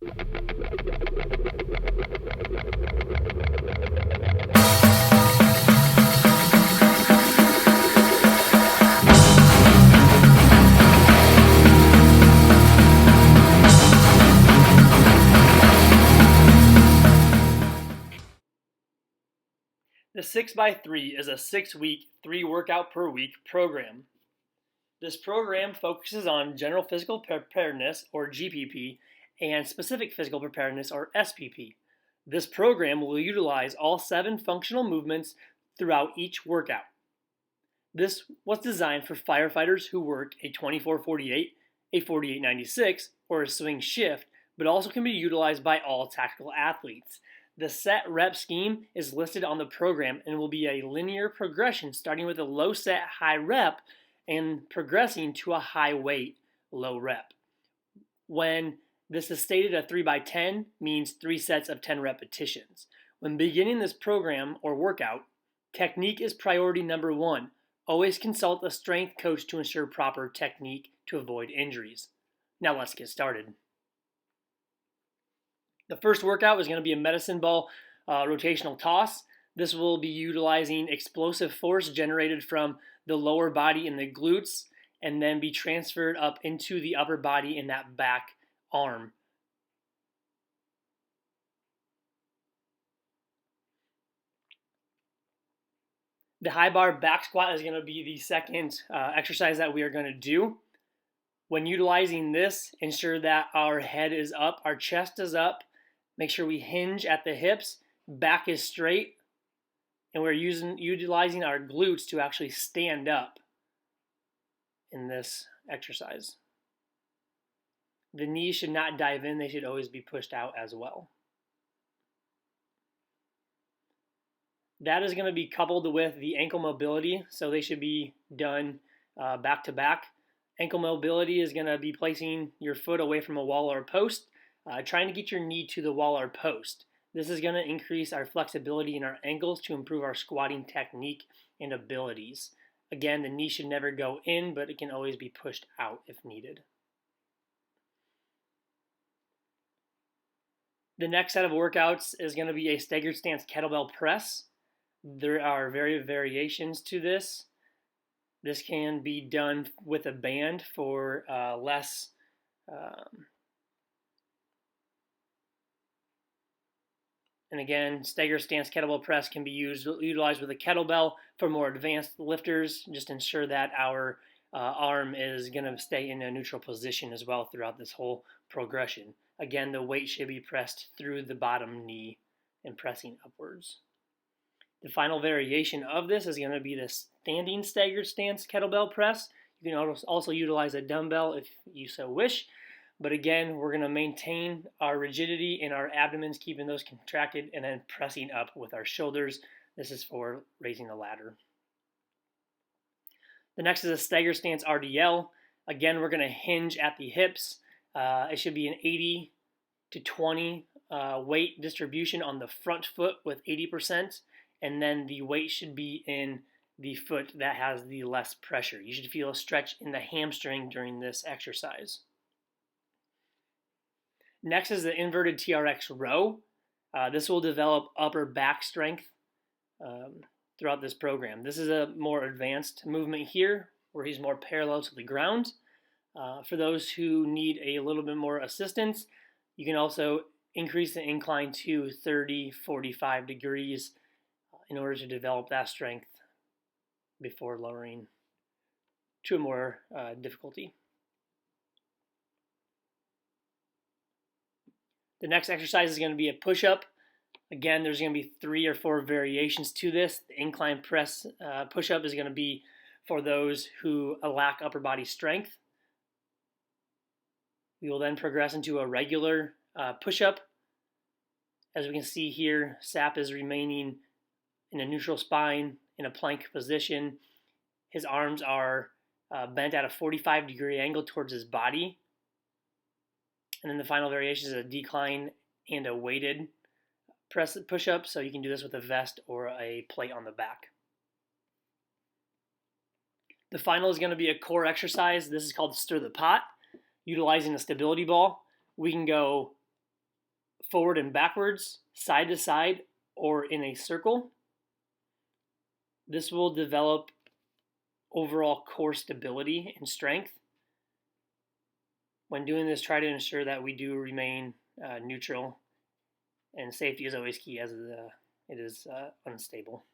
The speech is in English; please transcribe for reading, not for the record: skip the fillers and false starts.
The 6x3 is a 6-week, 3-workout per week program. This program focuses on general physical preparedness, or GPP, and specific physical preparedness, or SPP. This program will utilize all 7 functional movements throughout each workout. This was designed for firefighters who work a 24-48, a 48-96, or a swing shift, but also can be utilized by all tactical athletes. The set rep scheme is listed on the program and will be a linear progression starting with a low set, high rep and progressing to a high weight, low rep. When this is stated a 3x10 means 3 sets of 10 repetitions. When beginning this program or workout, technique is priority number 1. Always consult a strength coach to ensure proper technique to avoid injuries. Now let's get started. The first workout is going to be a medicine ball rotational toss. This will be utilizing explosive force generated from the lower body in the glutes and then be transferred up into the upper body in that back arm. The high bar back squat is going to be the second exercise that we are going to do. When utilizing this, ensure that our head is up, our chest is up. Make sure we hinge at the hips, back is straight, and we're utilizing our glutes to actually stand up in this exercise. The knees should not dive in, they should always be pushed out as well. That is going to be coupled with the ankle mobility, so they should be done back to back. Ankle mobility is going to be placing your foot away from a wall or a post, trying to get your knee to the wall or post. This is going to increase our flexibility in our ankles to improve our squatting technique and abilities. Again, the knee should never go in, but it can always be pushed out if needed. The next set of workouts is going to be a staggered stance kettlebell press. There are variations to this. This can be done with a band for less and again, staggered stance kettlebell press can be utilized with a kettlebell for more advanced lifters. Just ensure that our arm is going to stay in a neutral position as well throughout this whole progression. Again, the weight should be pressed through the bottom knee and pressing upwards. The final variation of this is going to be the standing staggered stance kettlebell press. You can also utilize a dumbbell if you so wish. But again, we're going to maintain our rigidity in our abdomens, keeping those contracted, and then pressing up with our shoulders. This is for raising the ladder. The next is a staggered stance RDL. Again, we're going to hinge at the hips. It should be an 80 to 20 weight distribution on the front foot with 80%, and then the weight should be in the foot that has the less pressure. You should feel a stretch in the hamstring during this exercise. Next is the inverted TRX row. This will develop upper back strength throughout this program. This is a more advanced movement here where he's more parallel to the ground. For those who need a little bit more assistance, you can also increase the incline to 30-45 degrees in order to develop that strength before lowering to a more difficulty. The next exercise is going to be a push-up. Again, there's going to be 3 or 4 variations to this. The incline press push-up is going to be for those who lack upper body strength. We will then progress into a regular push-up. As we can see here, SAP is remaining in a neutral spine in a plank position. His arms are bent at a 45-degree angle towards his body. And then the final variation is a decline and a weighted press push-up. So you can do this with a vest or a plate on the back. The final is going to be a core exercise. This is called stir the pot. Utilizing a stability ball, we can go forward and backwards, side to side, or in a circle. This will develop overall core stability and strength. When doing this, try to ensure that we do remain neutral, and safety is always key as it is unstable.